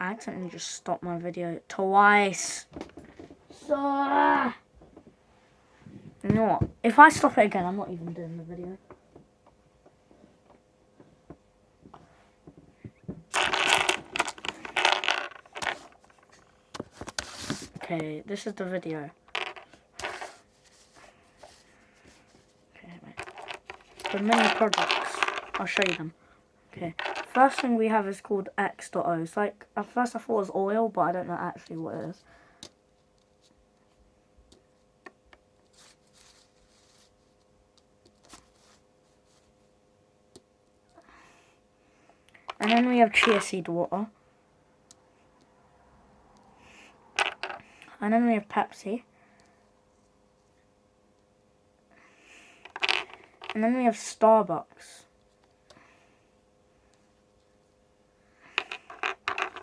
I accidentally just stopped my video twice. So, you know what? If I stop it again, I'm not even doing the video. Okay, this is the video. Okay, wait. The mini products. I'll show you them. Okay. First thing we have is called X.O. It's like, at first I thought it was oil, but I don't know actually what it is. And then we have chia seed water. And then we have Pepsi. And then we have Starbucks.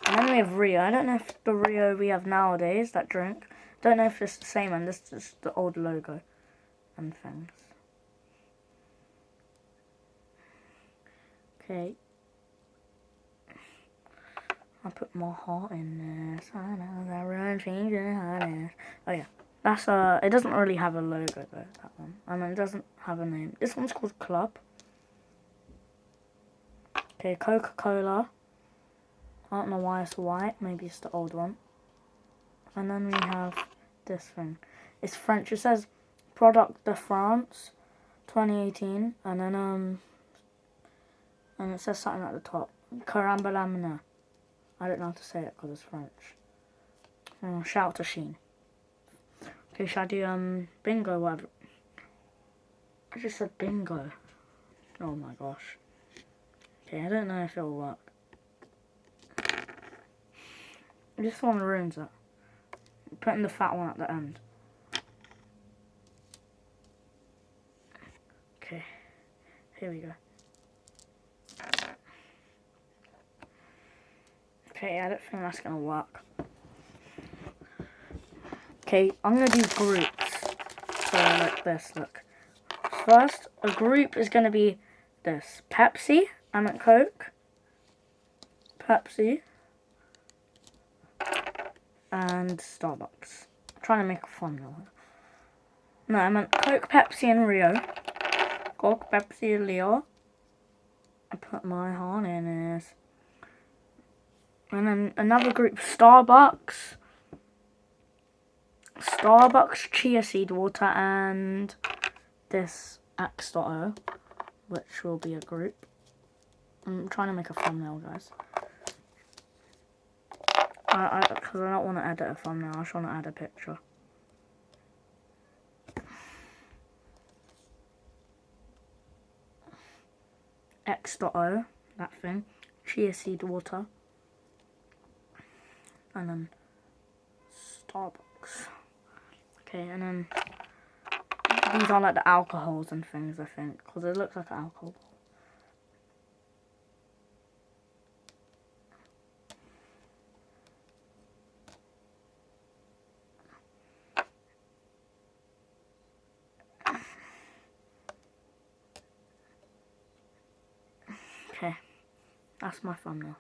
And then we have Rio. I don't know if the Rio we have nowadays, that drink, don't know if it's the same, and this is the old logo and things. Okay. I'll put my heart in this. I know that run change your heart. Oh yeah. That's it doesn't really have a logo though, that one. I mean, it doesn't have a name. This one's called Club. Okay, Coca-Cola. I don't know why it's white. Maybe it's the old one. And then we have this thing. It's French. It says Product de France 2018. And then and it says something at the top. Caramba Lamina. I don't know how to say it because it's French. Shout out to Sheen. Okay, should I do bingo whatever? I just said bingo. Oh my gosh. Okay, I don't know if it'll work. This one ruins it. Putting the fat one at the end. Okay, here we go. Okay, I don't think that's gonna work. Okay, I'm gonna do groups. So like this, look. First, a group is gonna be this. Pepsi, I meant Coke. Pepsi. And Starbucks. I'm trying to make a thumbnail. No, I meant Coke, Pepsi, and Rio. Coke, Pepsi, Leo. I put my heart in this. And then another group, Starbucks. Starbucks, chia seed water, and this X.O, which will be a group. I'm trying to make a thumbnail, guys. Because I don't want to edit a thumbnail, I just want to add a picture. X.O, that thing. Chia seed water. And then Starbucks. Okay, and then these are like the alcohols and things, I think, because it looks like an alcohol. Okay, that's my thumbnail.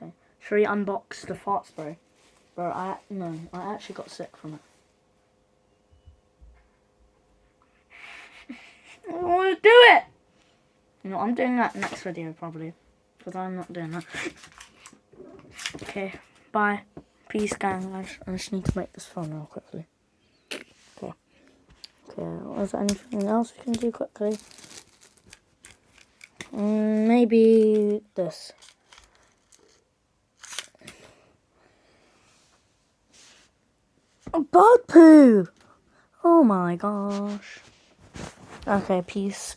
Okay, should we unbox the fart spray? Bro, I actually got sick from it. I don't want to do it! You know, I'm doing that next video probably, because I'm not doing that. Okay, bye. Peace, gang. I just need to make this thumbnail quickly. Okay. Okay, is there anything else we can do quickly? Maybe this. Oh, bird poo! Oh my gosh. Okay, peace.